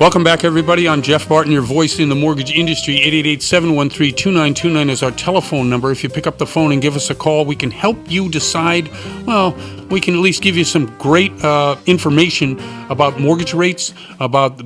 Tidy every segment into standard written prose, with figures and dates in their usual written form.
Welcome back, everybody. I'm Jeff Barton, your voice in the mortgage industry. 888-713-2929 is our telephone number. If you pick up the phone and give us a call, we can help you decide. Well, we can at least give you some great information about mortgage rates, about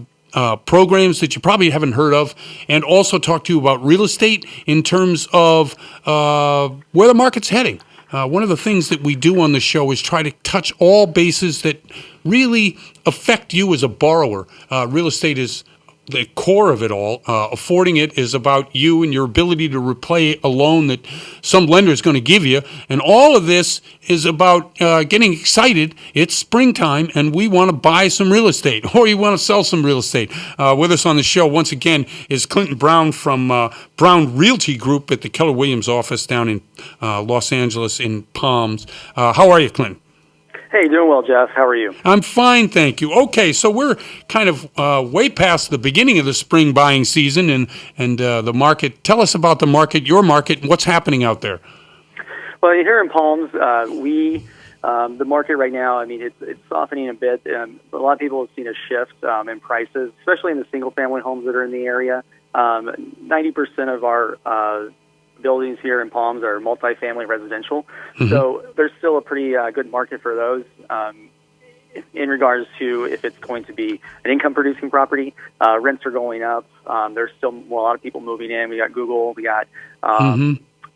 programs that you probably haven't heard of, and also talk to you about real estate in terms of where the market's heading. One of the things that we do on the show is try to touch all bases that really affect you as a borrower. Real estate is the core of it all. Affording it is about you and your ability to repay a loan that some lender is going to give you. And all of this is about getting excited. It's springtime, and we want to buy some real estate, or you want to sell some real estate. With us on the show, once again, is Clinton Brown from Brown Realty Group at the Keller Williams office down in Los Angeles in Palms. How are you, Clinton? Hey, doing well, Jeff. How are you? I'm fine, thank you. Okay, so we're kind of way past the beginning of the spring buying season and the market. Tell us about the market, your market, and what's happening out there. Well, here in Palms, the market right now, I mean, it's softening a bit. A lot of people have seen a shift in prices, especially in the single-family homes that are in the area. 90% of our buildings here in Palms are multifamily residential, so there's still a pretty good market for those. In regards to if it's going to be an income-producing property, rents are going up. There's still a lot of people moving in. We got Google, we got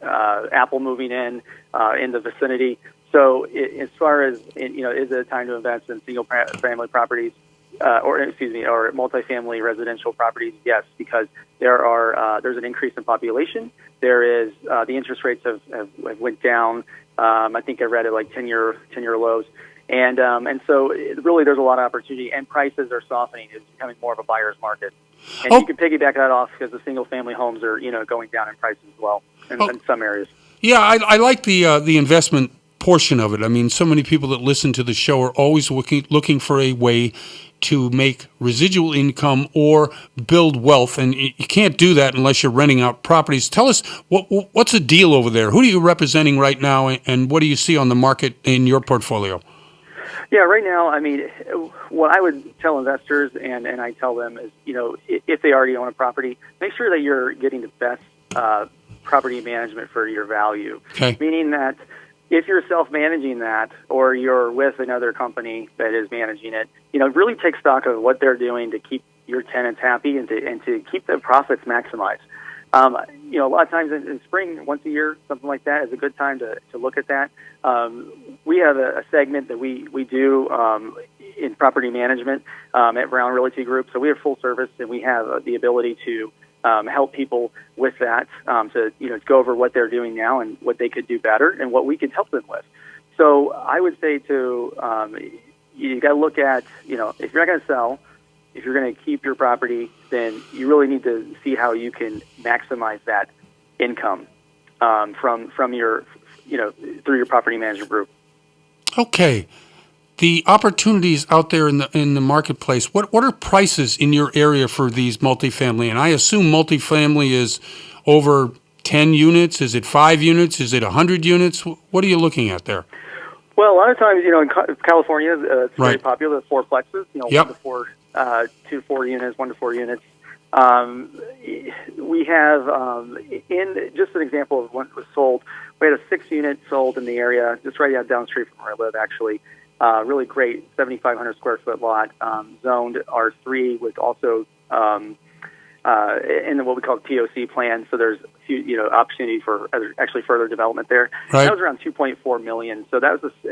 Apple moving in the vicinity. So as far as, is it a time to invest in single-family properties? Or multifamily residential properties, yes, because there's an increase in population. There is the interest rates have went down. I think I read it like 10-year lows, and so really there's a lot of opportunity, and prices are softening. It's becoming more of a buyer's market, and you can piggyback that off because the single family homes are going down in prices as well in some areas. Yeah, I like the investment portion of it. I mean, so many people that listen to the show are always looking for a way to make residual income or build wealth, and you can't do that unless you're renting out properties. Tell us, what's the deal over there? Who are you representing right now, and what do you see on the market in your portfolio? Yeah, right now, I mean, what I would tell investors, and I tell them is, if they already own a property, make sure that you're getting the best property management for your value. Okay. Meaning that if you're self-managing that, or you're with another company that is managing it, really take stock of what they're doing to keep your tenants happy and to keep the profits maximized. A lot of times in spring, once a year, something like that is a good time to look at that. We have a segment that we do in property management at Brown Realty Group. So we are full service, and we have the ability to help people with that, to go over what they're doing now and what they could do better and what we could help them with. So I would say you got to look at, if you're not going to sell, if you're going to keep your property, then you really need to see how you can maximize that income from your, through your property management group. Okay. The opportunities out there in the marketplace, what are prices in your area for these multifamily? And I assume multifamily is over 10 units. Is it 5 units? Is it 100 units? What are you looking at there? Well, a lot of times, in California, it's very popular, the fourplexes, 1 to 4, 2 to 4 units, 1 to 4 units. We have, in just an example of what was sold, we had a 6-unit sold in the area, just right down the street from where I live, actually. Really great 7,500 square foot lot, zoned R3 with also in what we call the POC plan. So there's opportunity for actually further development there. Right. That was around $2.4 million. So that was a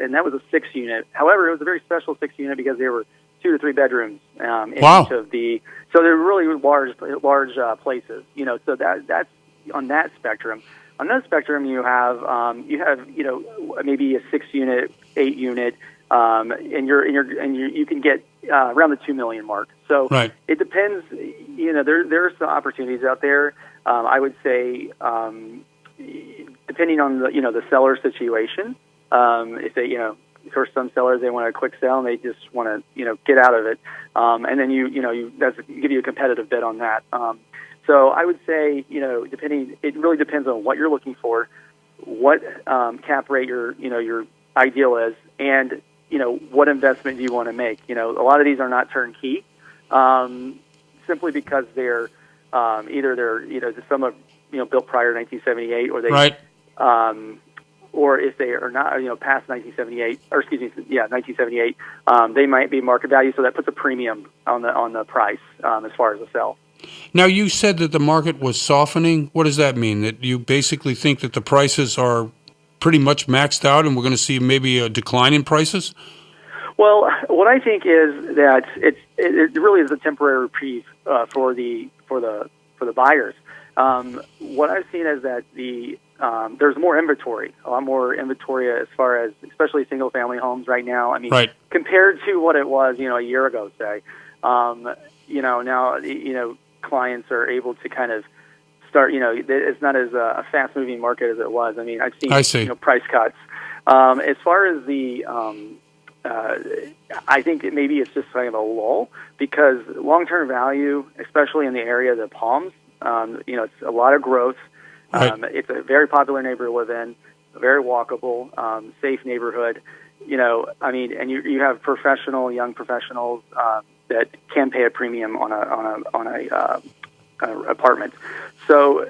6-unit. However, it was a very special 6-unit because there were 2 to 3 bedrooms in each of the. So they're really large places. So that's on that spectrum. On that spectrum, you have maybe a 6-unit, 8-unit. And you can get around the $2 million mark. So right. It depends. There are some opportunities out there. I would say, depending on the seller situation, if they for some sellers they want a quick sell and they just want to get out of it, and then that's give you a competitive bid on that. So I would say it really depends on what you're looking for, what cap rate your ideal is, and what investment do you want to make. A lot of these are not turnkey. simply because they're either some are built prior to 1978, or they Right. Or if they are not, past 1978, or excuse me, 1978, they might be market value. So that puts a premium on the price as far as the sell. Now, you said that the market was softening. What does that mean? That you basically think that the prices are pretty much maxed out, and we're going to see maybe a decline in prices? Well, what I think is that it really is a temporary reprieve for the buyers. What I've seen is that there's more inventory, a lot more inventory as far as especially single family homes right now. I mean, right. Compared to what it was, a year ago, say, now, clients are able to kind of start, it's not as a fast moving market as it was. I mean, I've seen, price cuts. As far as I think maybe it's just kind of a lull, because long-term value, especially in the area of the Palms, it's a lot of growth. Right. It's a very popular neighborhood to live in, a very walkable, safe neighborhood. And you have young professionals that can pay a premium on a apartment. So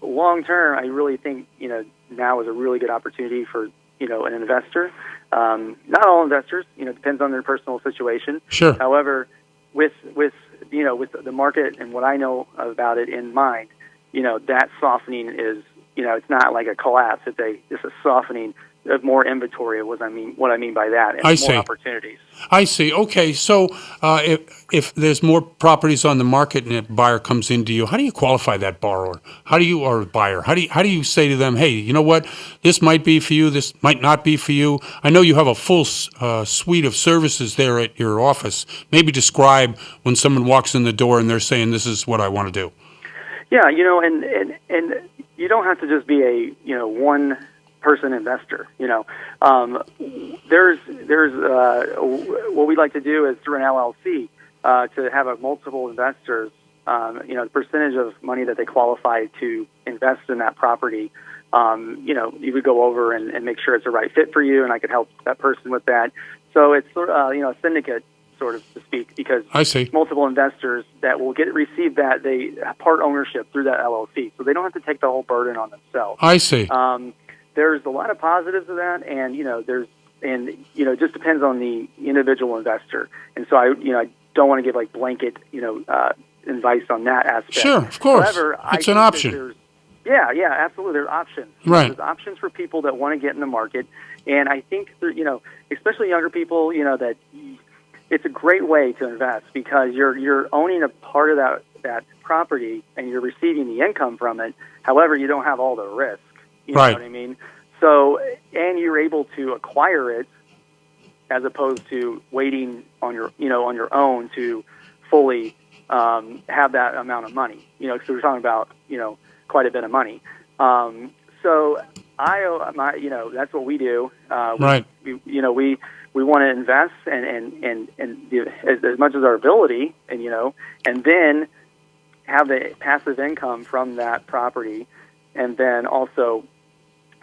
long term, I really think now is a really good opportunity for an investor. Not all investors, depends on their personal situation. Sure. However, with the market and what I know about it in mind, that softening is, it's not like a collapse. It's a softening of more inventory. What I mean by that, and I more see. opportunities. I see. Okay, so if there's more properties on the market and a buyer comes into you, how do you qualify that borrower? Or buyer? How do you say to them, hey, you know what? This might be for you. This might not be for you. I know you have a full suite of services there at your office. Maybe describe when someone walks in the door and they're saying, this is what I want to do. Yeah, and you don't have to just be a one person investor. There's what we like to do is through an LLC to have a multiple investors. The percentage of money that they qualify to invest in that property. You would go over and make sure it's the right fit for you, and I could help that person with that. So it's sort of a syndicate, sort of to speak, because I see. Multiple investors that will receive that they part ownership through that LLC, so they don't have to take the whole burden on themselves. I see. There's a lot of positives to that, and it just depends on the individual investor. And so I don't want to give like blanket advice on that aspect. Sure, of course. However, it's an option. Yeah, absolutely. There's options. Right. There's options for people that want to get in the market, and I think especially younger people, that it's a great way to invest, because you're owning a part of that property and you're receiving the income from it. However, you don't have all the risk. You know what I mean? So, and you're able to acquire it as opposed to waiting on your own to fully have that amount of money. Because we're talking about quite a bit of money. So that's what we do. Right. We want to invest and as much as our ability, and then have the passive income from that property, and then also,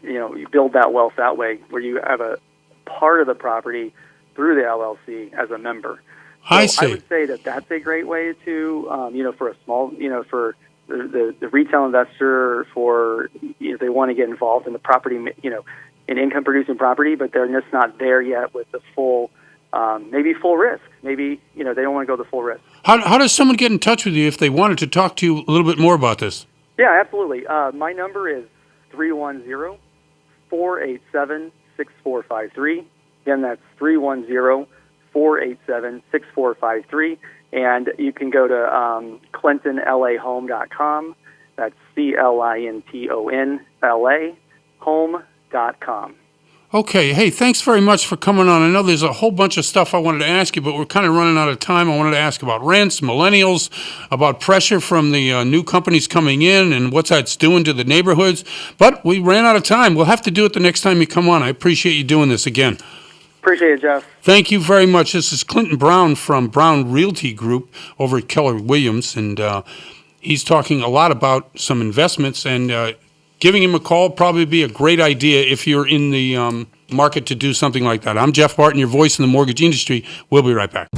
you build that wealth that way, where you have a part of the property through the LLC as a member. So I see. I would say that that's a great way to, for a small, for the retail investor, for if they want to get involved in the property, in income producing property, but they're just not there yet with the full, maybe full risk. Maybe, they don't want to go the full risk. How does someone get in touch with you if they wanted to talk to you a little bit more about this? Yeah, absolutely. My number is 310-487-6453. Again, that's 310-487-6453. And you can go to ClintonLAHome.com. That's ClintonLA home.com. Okay. Hey, thanks very much for coming on. I know there's a whole bunch of stuff I wanted to ask you, but we're kind of running out of time. I wanted to ask about rents, millennials, about pressure from the new companies coming in and what that's doing to the neighborhoods. But we ran out of time. We'll have to do it the next time you come on. I appreciate you doing this again. Appreciate it, Jeff. Thank you very much. This is Clinton Brown from Brown Realty Group over at Keller Williams, and he's talking a lot about some investments, and giving him a call probably be a great idea if you're in the market to do something like that. I'm Jeff Barton, your voice in the mortgage industry. We'll be right back.